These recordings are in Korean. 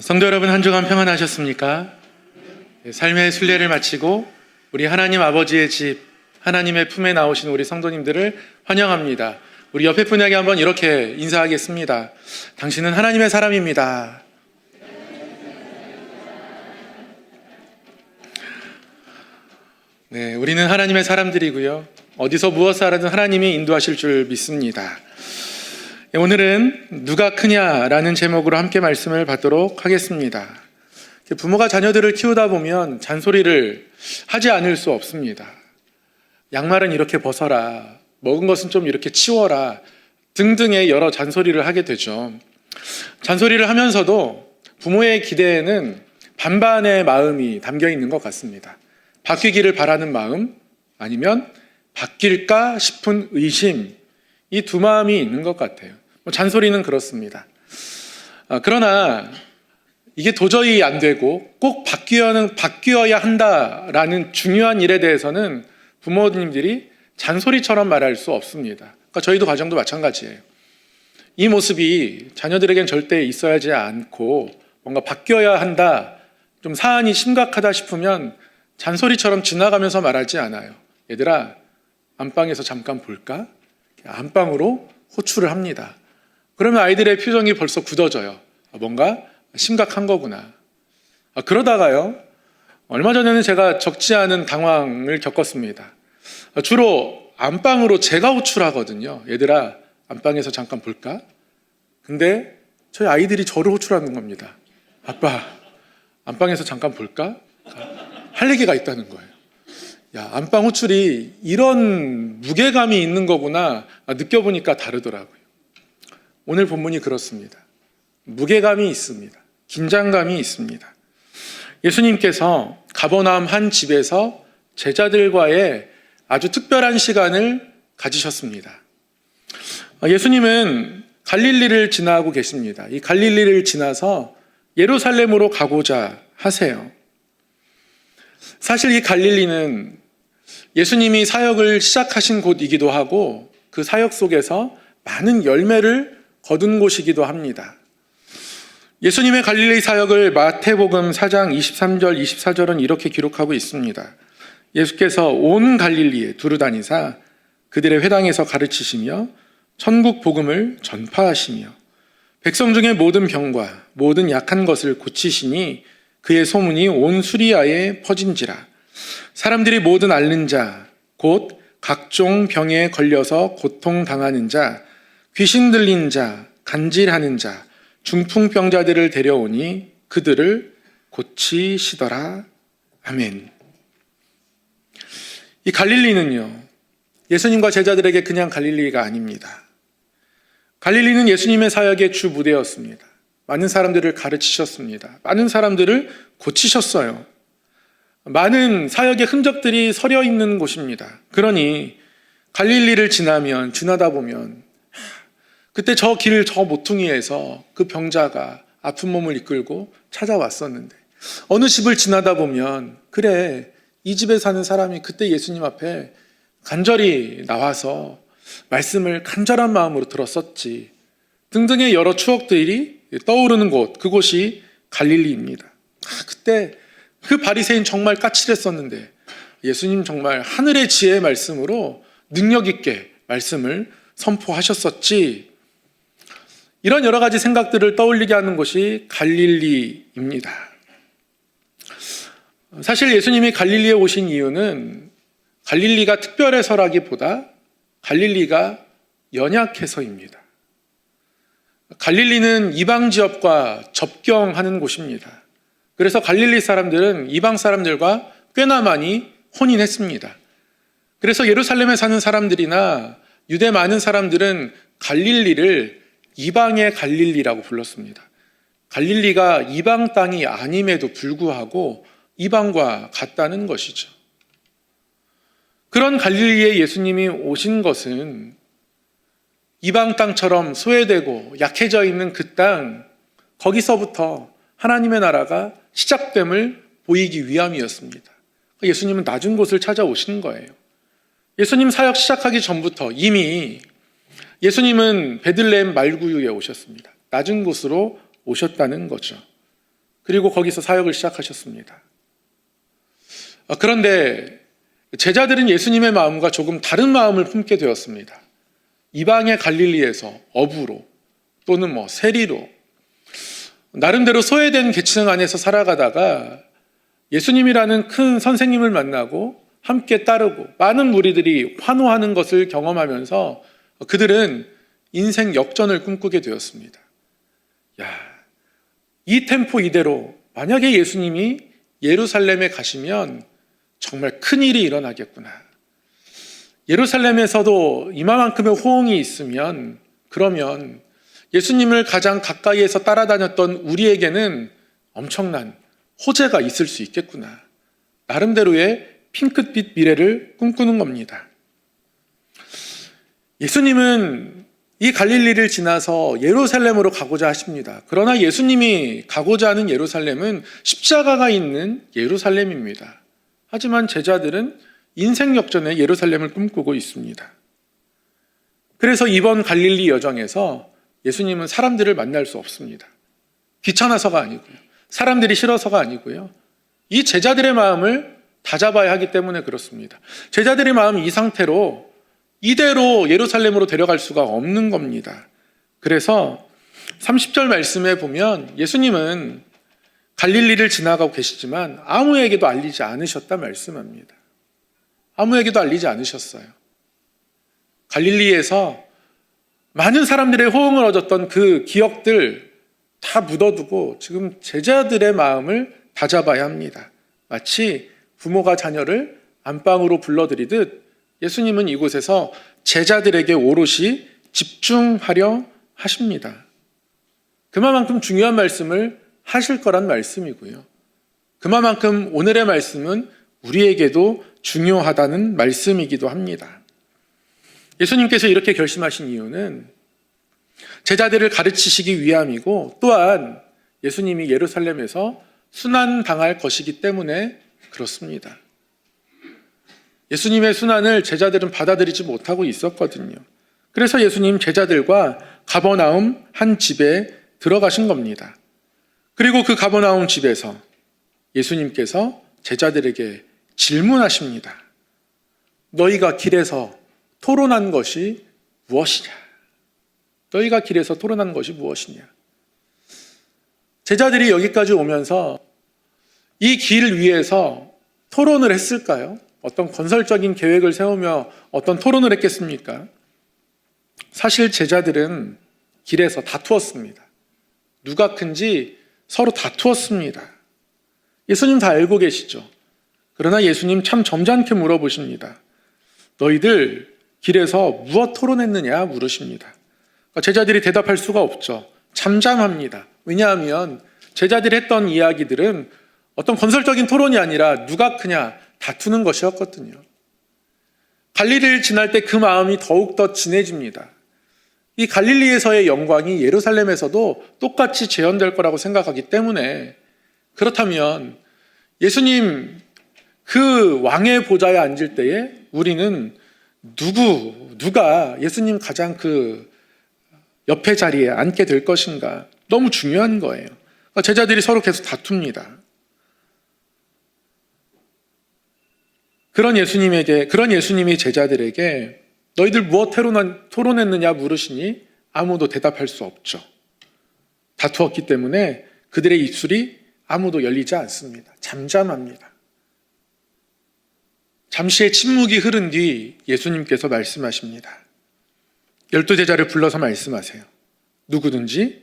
성도 여러분, 한 주간 평안하셨습니까? 삶의 순례를 마치고 우리 하나님 아버지의 집, 하나님의 품에 나오신 우리 성도님들을 환영합니다. 우리 옆에 분에게 한번 이렇게 인사하겠습니다. 당신은 하나님의 사람입니다. 네, 우리는 하나님의 사람들이고요. 어디서 무엇을 하든 하나님이 인도하실 줄 믿습니다. 오늘은 누가 크냐라는 제목으로 함께 말씀을 받도록 하겠습니다. 부모가 자녀들을 키우다 보면 잔소리를 하지 않을 수 없습니다. 양말은 이렇게 벗어라, 먹은 것은 좀 이렇게 치워라 등등의 여러 잔소리를 하게 되죠. 잔소리를 하면서도 부모의 기대에는 반반의 마음이 담겨 있는 것 같습니다. 바뀌기를 바라는 마음, 아니면 바뀔까 싶은 의심, 이 두 마음이 있는 것 같아요. 잔소리는 그렇습니다. 그러나 이게 도저히 안 되고 꼭 바뀌어야 한다라는 중요한 일에 대해서는 부모님들이 잔소리처럼 말할 수 없습니다. 그러니까 저희도 가정도 마찬가지예요. 이 모습이 자녀들에겐 절대 있어야지 않고 뭔가 바뀌어야 한다, 좀 사안이 심각하다 싶으면 잔소리처럼 지나가면서 말하지 않아요. 얘들아, 안방에서 잠깐 볼까? 안방으로 호출을 합니다. 그러면 아이들의 표정이 벌써 굳어져요. 뭔가 심각한 거구나. 그러다가요, 얼마 전에는 제가 적지 않은 당황을 겪었습니다. 주로 안방으로 제가 호출하거든요. 얘들아, 안방에서 잠깐 볼까? 근데 저희 아이들이 저를 호출하는 겁니다. 아빠, 안방에서 잠깐 볼까? 할 얘기가 있다는 거예요. 야, 안방 호출이 이런 무게감이 있는 거구나 느껴보니까 다르더라고요. 오늘 본문이 그렇습니다. 무게감이 있습니다. 긴장감이 있습니다. 예수님께서 가버나움 한 집에서 제자들과의 아주 특별한 시간을 가지셨습니다. 예수님은 갈릴리를 지나고 계십니다. 이 갈릴리를 지나서 예루살렘으로 가고자 하세요. 사실 이 갈릴리는 예수님이 사역을 시작하신 곳이기도 하고 그 사역 속에서 많은 열매를 거둔 곳이기도 합니다. 예수님의 갈릴리 사역을 마태복음 4장 23절 24절은 이렇게 기록하고 있습니다. 예수께서 온 갈릴리에 두루 다니사 그들의 회당에서 가르치시며 천국 복음을 전파하시며 백성 중에 모든 병과 모든 약한 것을 고치시니 그의 소문이 온 수리아에 퍼진지라. 사람들이 모든 앓는 자, 곧 각종 병에 걸려서 고통당하는 자, 귀신 들린 자, 간질하는 자, 중풍병자들을 데려오니 그들을 고치시더라. 아멘. 이 갈릴리는요, 예수님과 제자들에게 그냥 갈릴리가 아닙니다. 갈릴리는 예수님의 사역의 주 무대였습니다. 많은 사람들을 가르치셨습니다. 많은 사람들을 고치셨어요. 많은 사역의 흔적들이 서려 있는 곳입니다. 그러니 갈릴리를 지나다 보면 그때 저 길 저 모퉁이에서 그 병자가 아픈 몸을 이끌고 찾아왔었는데, 어느 집을 지나다 보면 그래, 이 집에 사는 사람이 그때 예수님 앞에 간절히 나와서 말씀을 간절한 마음으로 들었었지 등등의 여러 추억들이 떠오르는 곳, 그곳이 갈릴리입니다. 그때 그 바리새인 정말 까칠했었는데 예수님 정말 하늘의 지혜의 말씀으로 능력 있게 말씀을 선포하셨었지. 이런 여러 가지 생각들을 떠올리게 하는 곳이 갈릴리입니다. 사실 예수님이 갈릴리에 오신 이유는 갈릴리가 특별해서라기보다 갈릴리가 연약해서입니다. 갈릴리는 이방 지역과 접경하는 곳입니다. 그래서 갈릴리 사람들은 이방 사람들과 꽤나 많이 혼인했습니다. 그래서 예루살렘에 사는 사람들이나 유대 많은 사람들은 갈릴리를 이방의 갈릴리라고 불렀습니다. 갈릴리가 이방 땅이 아님에도 불구하고 이방과 같다는 것이죠. 그런 갈릴리에 예수님이 오신 것은 이방 땅처럼 소외되고 약해져 있는 그 땅, 거기서부터 하나님의 나라가 시작됨을 보이기 위함이었습니다. 예수님은 낮은 곳을 찾아오시는 거예요. 예수님 사역 시작하기 전부터 이미 예수님은 베들레헴 말구유에 오셨습니다. 낮은 곳으로 오셨다는 거죠. 그리고 거기서 사역을 시작하셨습니다. 그런데 제자들은 예수님의 마음과 조금 다른 마음을 품게 되었습니다. 이방의 갈릴리에서 어부로 또는 세리로 나름대로 소외된 계층 안에서 살아가다가 예수님이라는 큰 선생님을 만나고 함께 따르고 많은 무리들이 환호하는 것을 경험하면서 그들은 인생 역전을 꿈꾸게 되었습니다. 이 템포 이대로 만약에 예수님이 예루살렘에 가시면 정말 큰일이 일어나겠구나. 예루살렘에서도 이만큼의 호응이 있으면 그러면 예수님을 가장 가까이에서 따라다녔던 우리에게는 엄청난 호재가 있을 수 있겠구나. 나름대로의 핑크빛 미래를 꿈꾸는 겁니다. 예수님은 이 갈릴리를 지나서 예루살렘으로 가고자 하십니다. 그러나 예수님이 가고자 하는 예루살렘은 십자가가 있는 예루살렘입니다. 하지만 제자들은 인생 역전의 예루살렘을 꿈꾸고 있습니다. 그래서 이번 갈릴리 여정에서 예수님은 사람들을 만날 수 없습니다. 귀찮아서가 아니고요. 사람들이 싫어서가 아니고요. 이 제자들의 마음을 다잡아야 하기 때문에 그렇습니다. 제자들의 마음이 이 상태로 이대로 예루살렘으로 데려갈 수가 없는 겁니다. 그래서 30절 말씀에 보면 예수님은 갈릴리를 지나가고 계시지만 아무에게도 알리지 않으셨다 말씀합니다. 아무에게도 알리지 않으셨어요. 갈릴리에서 많은 사람들의 호응을 얻었던 그 기억들 다 묻어두고 지금 제자들의 마음을 다잡아야 합니다. 마치 부모가 자녀를 안방으로 불러들이듯 예수님은 이곳에서 제자들에게 오롯이 집중하려 하십니다. 그만큼 중요한 말씀을 하실 거란 말씀이고요. 그만큼 오늘의 말씀은 우리에게도 중요하다는 말씀이기도 합니다. 예수님께서 이렇게 결심하신 이유는 제자들을 가르치시기 위함이고 또한 예수님이 예루살렘에서 순환당할 것이기 때문에 그렇습니다. 예수님의 순환을 제자들은 받아들이지 못하고 있었거든요. 그래서 예수님 제자들과 가버나움 한 집에 들어가신 겁니다. 그리고 그 가버나움 집에서 예수님께서 제자들에게 질문하십니다. 너희가 길에서 토론한 것이 무엇이냐? 너희가 길에서 토론한 것이 무엇이냐? 제자들이 여기까지 오면서 이 길 위에서 토론을 했을까요? 어떤 건설적인 계획을 세우며 어떤 토론을 했겠습니까? 사실 제자들은 길에서 다투었습니다. 누가 큰지 서로 다투었습니다. 예수님 다 알고 계시죠? 그러나 예수님 참 점잖게 물어보십니다. 너희들 길에서 무엇 토론했느냐 물으십니다. 제자들이 대답할 수가 없죠. 잠잠합니다. 왜냐하면 제자들이 했던 이야기들은 어떤 건설적인 토론이 아니라 누가 크냐 다투는 것이었거든요. 갈릴리를 지날 때 그 마음이 더욱더 진해집니다. 이 갈릴리에서의 영광이 예루살렘에서도 똑같이 재현될 거라고 생각하기 때문에 그렇다면 예수님 그 왕의 보좌에 앉을 때에 우리는 누가 예수님 가장 그 옆에 자리에 앉게 될 것인가 너무 중요한 거예요. 제자들이 서로 계속 다툽니다. 그런 예수님이 제자들에게 너희들 무엇 토론했느냐 물으시니 아무도 대답할 수 없죠. 다투었기 때문에 그들의 입술이 아무도 열리지 않습니다. 잠잠합니다. 잠시의 침묵이 흐른 뒤 예수님께서 말씀하십니다. 12제자를 불러서 말씀하세요. 누구든지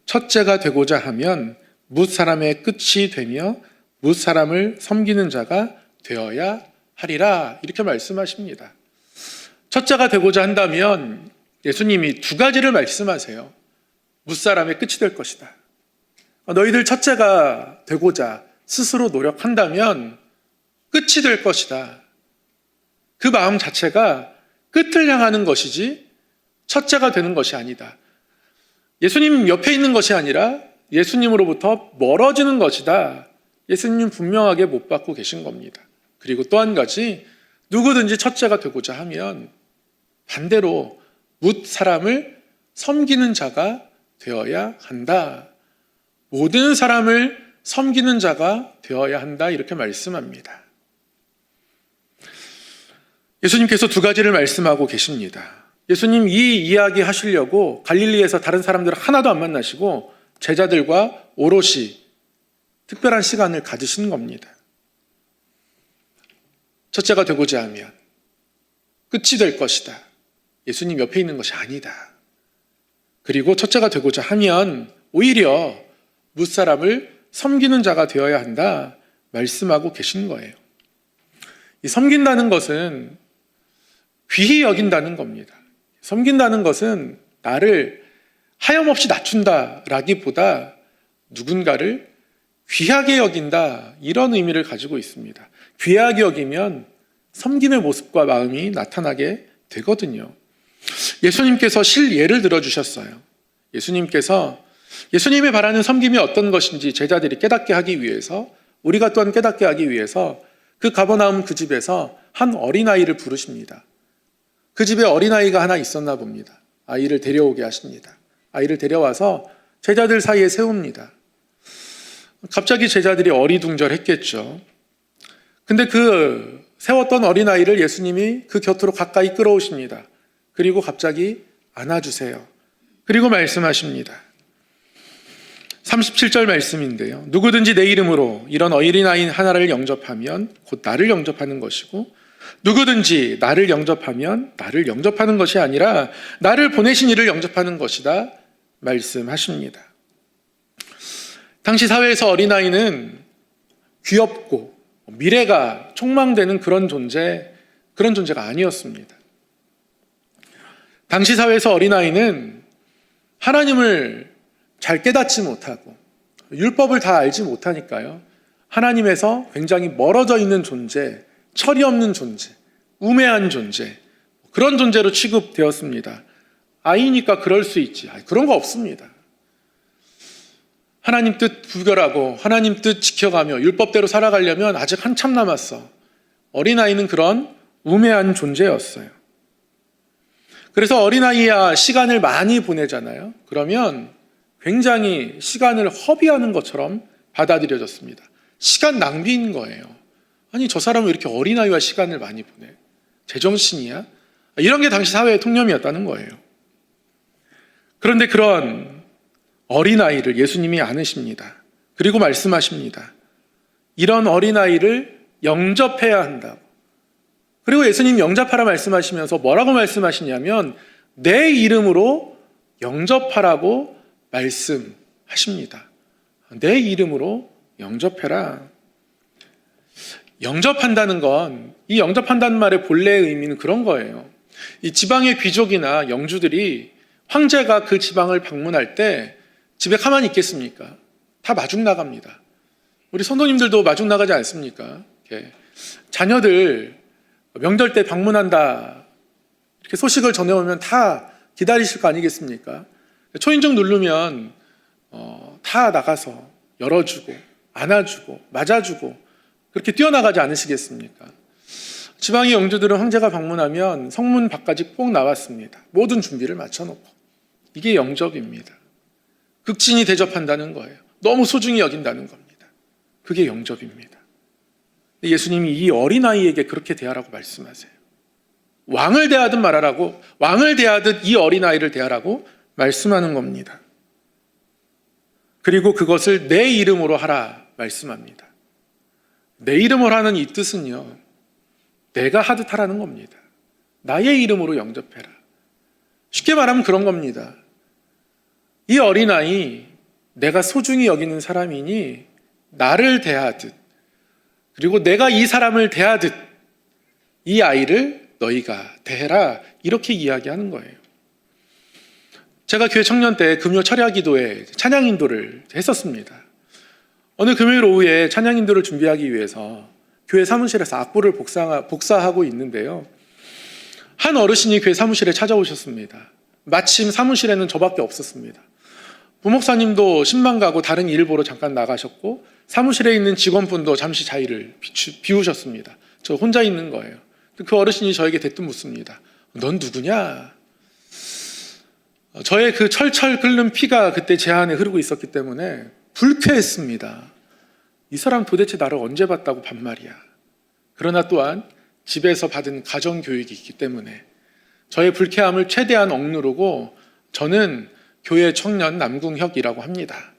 첫째가 되고자 하면 뭇사람의 끝이 되며 뭇사람을 섬기는 자가 되어야 하리라. 이렇게 말씀하십니다. 첫째가 되고자 한다면 예수님이 두 가지를 말씀하세요. 뭇사람의 끝이 될 것이다. 너희들 첫째가 되고자 스스로 노력한다면 끝이 될 것이다. 그 마음 자체가 끝을 향하는 것이지 첫째가 되는 것이 아니다. 예수님 옆에 있는 것이 아니라 예수님으로부터 멀어지는 것이다. 예수님 분명하게 못 받고 계신 겁니다. 그리고 또 한 가지, 누구든지 첫째가 되고자 하면 반대로 뭇 사람을 섬기는 자가 되어야 한다. 모든 사람을 섬기는 자가 되어야 한다 이렇게 말씀합니다. 예수님께서 두 가지를 말씀하고 계십니다. 예수님 이 이야기 하시려고 갈릴리에서 다른 사람들을 하나도 안 만나시고 제자들과 오롯이 특별한 시간을 가지신 겁니다. 첫째가 되고자 하면 끝이 될 것이다. 예수님 옆에 있는 것이 아니다. 그리고 첫째가 되고자 하면 오히려 무사람을 섬기는 자가 되어야 한다 말씀하고 계신 거예요. 이 섬긴다는 것은 귀히 여긴다는 겁니다. 섬긴다는 것은 나를 하염없이 낮춘다라기보다 누군가를 귀하게 여긴다 이런 의미를 가지고 있습니다. 귀하게 여기면 섬김의 모습과 마음이 나타나게 되거든요. 예수님께서 실예를 들어주셨어요. 예수님이 바라는 섬김이 어떤 것인지 제자들이 깨닫게 하기 위해서, 우리가 또한 깨닫게 하기 위해서 그 가버나움 그 집에서 한 어린아이를 부르십니다. 그 집에 어린아이가 하나 있었나 봅니다. 아이를 데려오게 하십니다. 아이를 데려와서 제자들 사이에 세웁니다. 갑자기 제자들이 어리둥절했겠죠. 근데 그 세웠던 어린아이를 예수님이 그 곁으로 가까이 끌어오십니다. 그리고 갑자기 안아주세요. 그리고 말씀하십니다. 37절 말씀인데요. 누구든지 내 이름으로 이런 어린아이 하나를 영접하면 곧 나를 영접하는 것이고, 누구든지 나를 영접하면 나를 영접하는 것이 아니라 나를 보내신 이를 영접하는 것이다 말씀하십니다. 당시 사회에서 어린아이는 귀엽고 미래가 촉망되는 그런 존재가 아니었습니다. 당시 사회에서 어린아이는 하나님을 잘 깨닫지 못하고 율법을 다 알지 못하니까요, 하나님에서 굉장히 멀어져 있는 존재, 철이 없는 존재, 우매한 존재, 그런 존재로 취급되었습니다. 아이니까 그럴 수 있지. 그런 거 없습니다. 하나님 뜻 부결하고 하나님 뜻 지켜가며 율법대로 살아가려면 아직 한참 남았어. 어린아이는 그런 우매한 존재였어요. 그래서 어린아이와 시간을 많이 보내잖아요. 그러면 굉장히 시간을 허비하는 것처럼 받아들여졌습니다. 시간 낭비인 거예요. 아니, 저 사람은 왜 이렇게 어린아이와 시간을 많이 보내? 제정신이야? 이런 게 당시 사회의 통념이었다는 거예요. 그런데 그런 어린아이를 예수님이 안으십니다. 그리고 말씀하십니다. 이런 어린아이를 영접해야 한다고. 그리고 예수님이 영접하라 말씀하시면서 뭐라고 말씀하시냐면 내 이름으로 영접하라고 말씀하십니다. 내 이름으로 영접해라. 영접한다는 건, 이 영접한다는 말의 본래의 의미는 그런 거예요. 이 지방의 귀족이나 영주들이 황제가 그 지방을 방문할 때 집에 가만히 있겠습니까? 다 마중 나갑니다. 우리 성도님들도 마중 나가지 않습니까? 이렇게 자녀들 명절 때 방문한다 이렇게 소식을 전해오면 다 기다리실 거 아니겠습니까? 초인종 누르면 다 나가서 열어주고 안아주고 맞아주고 그렇게 뛰어나가지 않으시겠습니까? 지방의 영주들은 황제가 방문하면 성문 밖까지 꼭 나왔습니다. 모든 준비를 마쳐놓고. 이게 영접입니다. 극진히 대접한다는 거예요. 너무 소중히 여긴다는 겁니다. 그게 영접입니다. 예수님이 이 어린아이에게 그렇게 대하라고 말씀하세요. 왕을 대하듯 말하라고, 왕을 대하듯 이 어린아이를 대하라고 말씀하는 겁니다. 그리고 그것을 내 이름으로 하라 말씀합니다. 내 이름으로 하는 이 뜻은요, 내가 하듯 하라는 겁니다. 나의 이름으로 영접해라. 쉽게 말하면 그런 겁니다. 이 어린아이, 내가 소중히 여기는 사람이니 나를 대하듯, 그리고 내가 이 사람을 대하듯 이 아이를 너희가 대해라, 이렇게 이야기하는 거예요. 제가 교회 청년 때 금요 철야 기도에 찬양 인도를 했었습니다. 어느 금요일 오후에 찬양 인도를 준비하기 위해서 교회 사무실에서 악보를 복사하고 있는데요, 한 어르신이 교회 사무실에 찾아오셨습니다. 마침 사무실에는 저밖에 없었습니다. 부목사님도 신방 가고 다른 일 보러 잠깐 나가셨고 사무실에 있는 직원분도 잠시 자리를 비우셨습니다. 저 혼자 있는 거예요. 그 어르신이 저에게 대뜸 묻습니다. 넌 누구냐? 저의 그 철철 끓는 피가 그때 제 안에 흐르고 있었기 때문에 불쾌했습니다. 이 사람 도대체 나를 언제 봤다고 반말이야. 그러나 또한 집에서 받은 가정교육이 있기 때문에 저의 불쾌함을 최대한 억누르고 저는 교회 청년 남궁혁이라고 합니다.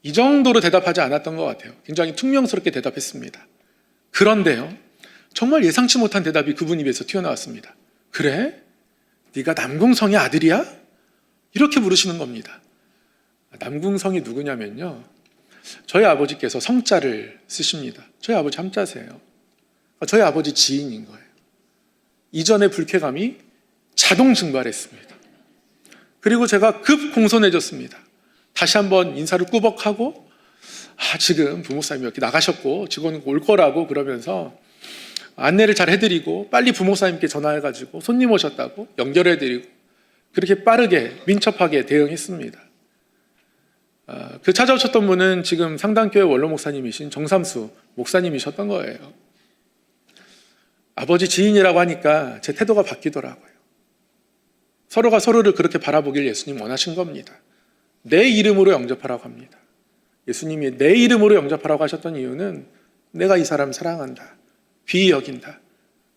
이 정도로 대답하지 않았던 것 같아요. 굉장히 퉁명스럽게 대답했습니다. 그런데요, 정말 예상치 못한 대답이 그분 입에서 튀어나왔습니다. 그래? 네가 남궁성의 아들이야? 이렇게 물으시는 겁니다. 남궁성이 누구냐면요, 저희 아버지께서 성자를 쓰십니다. 저희 아버지 함자세요. 저희 아버지 지인인 거예요. 이전의 불쾌감이 자동 증발했습니다. 그리고 제가 급 공손해졌습니다. 다시 한번 인사를 꾸벅하고, 지금 부목사님이 이렇게 나가셨고 직원은 올 거라고 그러면서 안내를 잘 해드리고 빨리 부목사님께 전화해가지고 손님 오셨다고 연결해드리고 그렇게 빠르게 민첩하게 대응했습니다. 그 찾아오셨던 분은 지금 상당교회 원로 목사님이신 정삼수 목사님이셨던 거예요. 아버지 지인이라고 하니까 제 태도가 바뀌더라고요. 서로가 서로를 그렇게 바라보길 예수님 원하신 겁니다. 내 이름으로 영접하라고 합니다. 예수님이 내 이름으로 영접하라고 하셨던 이유는 내가 이 사람 사랑한다, 귀히 여긴다.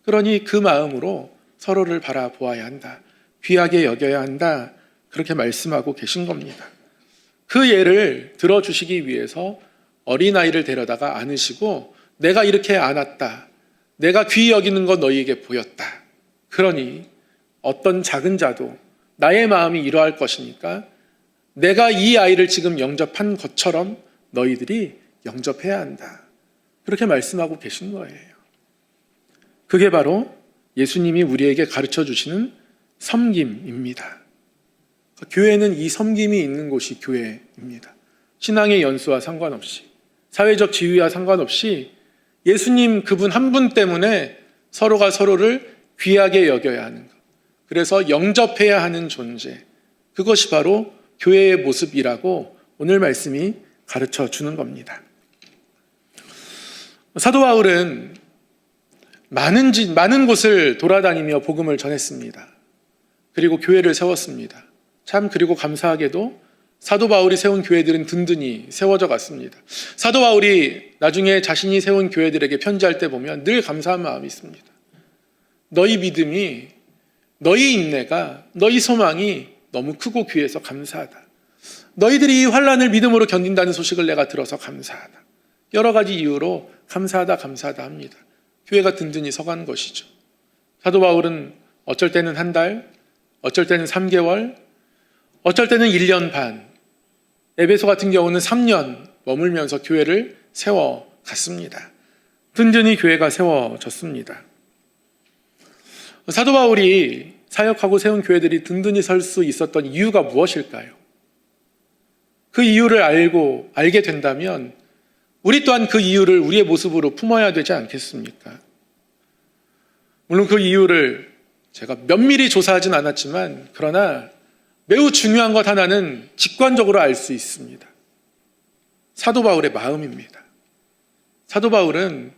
그러니 그 마음으로 서로를 바라보아야 한다, 귀하게 여겨야 한다, 그렇게 말씀하고 계신 겁니다. 그 예를 들어주시기 위해서 어린아이를 데려다가 안으시고 내가 이렇게 안았다, 내가 귀히 여기는 건 너희에게 보였다. 그러니 어떤 작은 자도 나의 마음이 이러할 것이니까 내가 이 아이를 지금 영접한 것처럼 너희들이 영접해야 한다. 그렇게 말씀하고 계신 거예요. 그게 바로 예수님이 우리에게 가르쳐 주시는 섬김입니다. 교회는 이 섬김이 있는 곳이 교회입니다. 신앙의 연수와 상관없이, 사회적 지위와 상관없이 예수님 그분 한 분 때문에 서로가 서로를 귀하게 여겨야 하는 것, 그래서 영접해야 하는 존재, 그것이 바로 교회의 모습이라고 오늘 말씀이 가르쳐 주는 겁니다. 사도 바울은 많은 곳을 돌아다니며 복음을 전했습니다. 그리고 교회를 세웠습니다. 참 그리고 감사하게도 사도 바울이 세운 교회들은 든든히 세워져 갔습니다. 사도 바울이 나중에 자신이 세운 교회들에게 편지할 때 보면 늘 감사한 마음이 있습니다. 너희 믿음이, 너희 인내가, 너희 소망이 너무 크고 귀해서 감사하다. 너희들이 이 환난을 믿음으로 견딘다는 소식을 내가 들어서 감사하다. 여러 가지 이유로 감사하다 합니다. 교회가 든든히 서간 것이죠. 사도 바울은 어쩔 때는 한 달, 어쩔 때는 3개월, 어쩔 때는 1년 반, 에베소 같은 경우는 3년 머물면서 교회를 세워갔습니다. 든든히 교회가 세워졌습니다. 사도 바울이 사역하고 세운 교회들이 든든히 설 수 있었던 이유가 무엇일까요? 그 이유를 알게 된다면 우리 또한 그 이유를 우리의 모습으로 품어야 되지 않겠습니까? 물론 그 이유를 제가 면밀히 조사하진 않았지만 그러나 매우 중요한 것 하나는 직관적으로 알 수 있습니다. 사도 바울의 마음입니다. 사도 바울은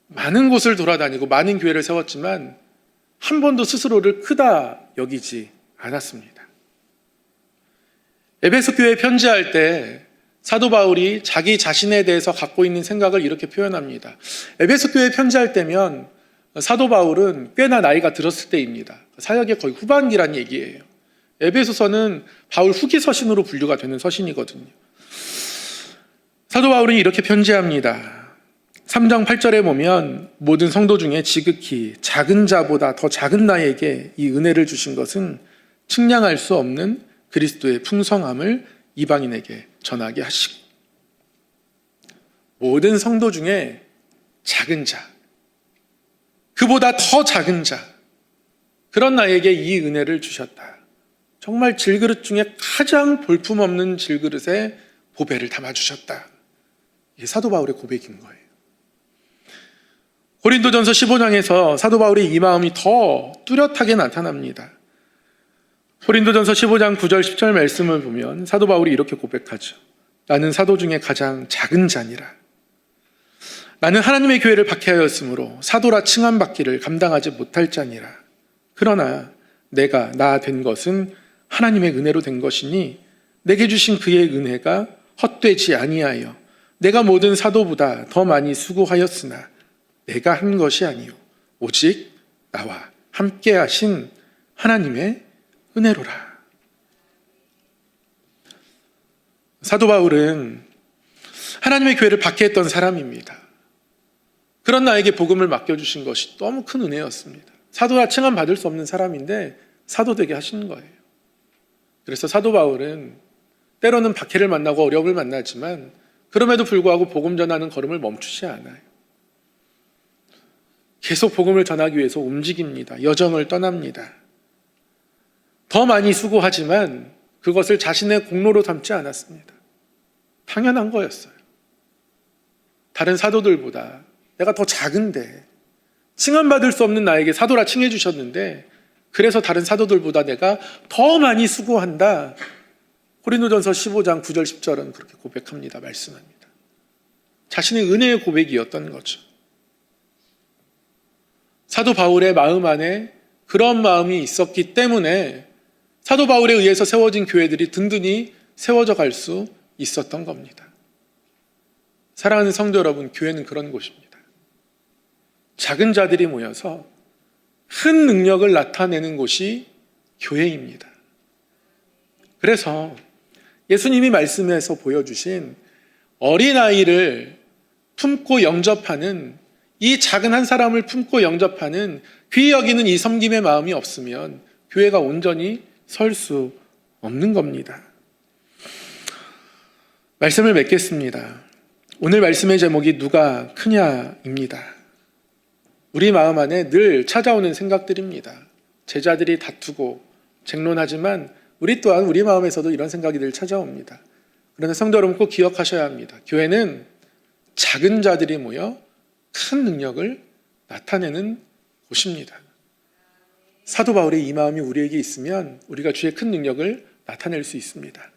많은 곳을 돌아다니고 많은 교회를 세웠지만 한 번도 스스로를 크다 여기지 않았습니다. 에베소 교회에 편지할 때 사도 바울이 자기 자신에 대해서 갖고 있는 생각을 이렇게 표현합니다. 에베소 교회에 편지할 때면 사도 바울은 꽤나 나이가 들었을 때입니다. 사역의 거의 후반기란 얘기예요. 에베소서는 바울 후기 서신으로 분류가 되는 서신이거든요. 사도 바울은 이렇게 편지합니다. 3장 8절에 보면 모든 성도 중에 지극히 작은 자보다 더 작은 나에게 이 은혜를 주신 것은 측량할 수 없는 그리스도의 풍성함을 이방인에게 전하게 하시고, 모든 성도 중에 작은 자, 그보다 더 작은 자, 그런 나에게 이 은혜를 주셨다. 정말 질그릇 중에 가장 볼품없는 질그릇에 보배를 담아주셨다. 이게 사도 바울의 고백인 거예요. 고린도전서 15장에서 사도 바울의 이 마음이 더 뚜렷하게 나타납니다. 고린도전서 15장 9절 10절 말씀을 보면 사도 바울이 이렇게 고백하죠. 나는 사도 중에 가장 작은 자니라. 나는 하나님의 교회를 박해하였으므로 사도라 칭함받기를 감당하지 못할 자니라. 그러나 내가 나 된 것은 하나님의 은혜로 된 것이니 내게 주신 그의 은혜가 헛되지 아니하여 내가 모든 사도보다 더 많이 수고하였으나 내가 한 것이 아니요 오직 나와 함께 하신 하나님의 은혜로라. 사도 바울은 하나님의 교회를 박해했던 사람입니다. 그런 나에게 복음을 맡겨주신 것이 너무 큰 은혜였습니다. 사도라 칭함 받을 수 없는 사람인데 사도 되게 하시는 거예요. 그래서 사도 바울은 때로는 박해를 만나고 어려움을 만나지만 그럼에도 불구하고 복음 전하는 걸음을 멈추지 않아요. 계속 복음을 전하기 위해서 움직입니다. 여정을 떠납니다. 더 많이 수고하지만 그것을 자신의 공로로 삼지 않았습니다. 당연한 거였어요. 다른 사도들보다 내가 더 작은데 칭함받을 수 없는 나에게 사도라 칭해 주셨는데 그래서 다른 사도들보다 내가 더 많이 수고한다. 고린도전서 15장 9절 10절은 그렇게 고백합니다. 말씀합니다. 자신의 은혜의 고백이었던 거죠. 사도 바울의 마음 안에 그런 마음이 있었기 때문에 사도 바울에 의해서 세워진 교회들이 든든히 세워져 갈 수 있었던 겁니다. 사랑하는 성도 여러분, 교회는 그런 곳입니다. 작은 자들이 모여서 큰 능력을 나타내는 곳이 교회입니다. 그래서 예수님이 말씀에서 보여주신 어린아이를 품고 영접하는 이 작은 한 사람을 품고 영접하는 귀히 여기는 이 섬김의 마음이 없으면 교회가 온전히 설 수 없는 겁니다. 말씀을 맺겠습니다. 오늘 말씀의 제목이 누가 크냐입니다. 우리 마음 안에 늘 찾아오는 생각들입니다. 제자들이 다투고 쟁론하지만 우리 또한 우리 마음에서도 이런 생각이 늘 찾아옵니다. 그러나 성도 여러분 꼭 기억하셔야 합니다. 교회는 작은 자들이 모여 큰 능력을 나타내는 곳입니다. 사도 바울의 이 마음이 우리에게 있으면 우리가 주의 큰 능력을 나타낼 수 있습니다.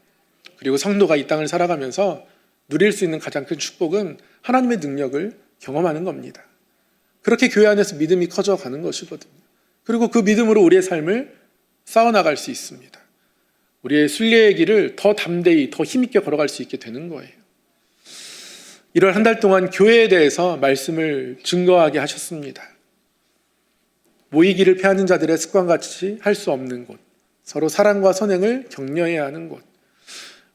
그리고 성도가 이 땅을 살아가면서 누릴 수 있는 가장 큰 축복은 하나님의 능력을 경험하는 겁니다. 그렇게 교회 안에서 믿음이 커져가는 것이거든요. 그리고 그 믿음으로 우리의 삶을 쌓아나갈 수 있습니다. 우리의 순례의 길을 더 담대히 더 힘있게 걸어갈 수 있게 되는 거예요. 1월 한 달 동안 교회에 대해서 말씀을 증거하게 하셨습니다. 모이기를 패하는 자들의 습관같이 할 수 없는 곳, 서로 사랑과 선행을 격려해야 하는 곳,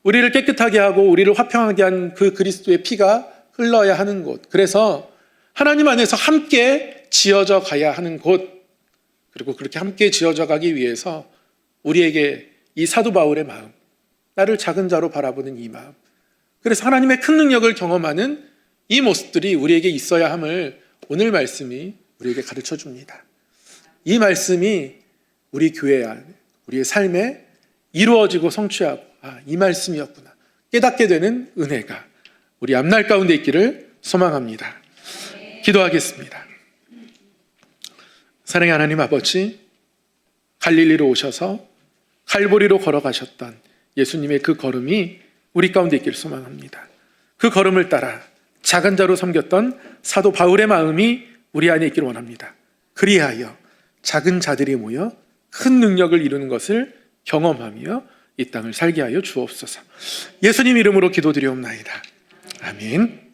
우리를 깨끗하게 하고 우리를 화평하게 한 그 그리스도의 피가 흘러야 하는 곳, 그래서 하나님 안에서 함께 지어져 가야 하는 곳, 그리고 그렇게 함께 지어져 가기 위해서 우리에게 이 사도 바울의 마음, 나를 작은 자로 바라보는 이 마음, 그래서 하나님의 큰 능력을 경험하는 이 모습들이 우리에게 있어야 함을 오늘 말씀이 우리에게 가르쳐 줍니다. 이 말씀이 우리 교회 안에, 우리의 삶에 이루어지고 성취하고 이 말씀이었구나 깨닫게 되는 은혜가 우리 앞날 가운데 있기를 소망합니다. 기도하겠습니다. 사랑의 하나님 아버지, 갈릴리로 오셔서 칼보리로 걸어가셨던 예수님의 그 걸음이 우리 가운데 있기를 소망합니다. 그 걸음을 따라 작은 자로 섬겼던 사도 바울의 마음이 우리 안에 있기를 원합니다. 그리하여 작은 자들이 모여 큰 능력을 이루는 것을 경험하며 이 땅을 살게 하여 주옵소서. 예수님 이름으로 기도드리옵나이다. 아멘.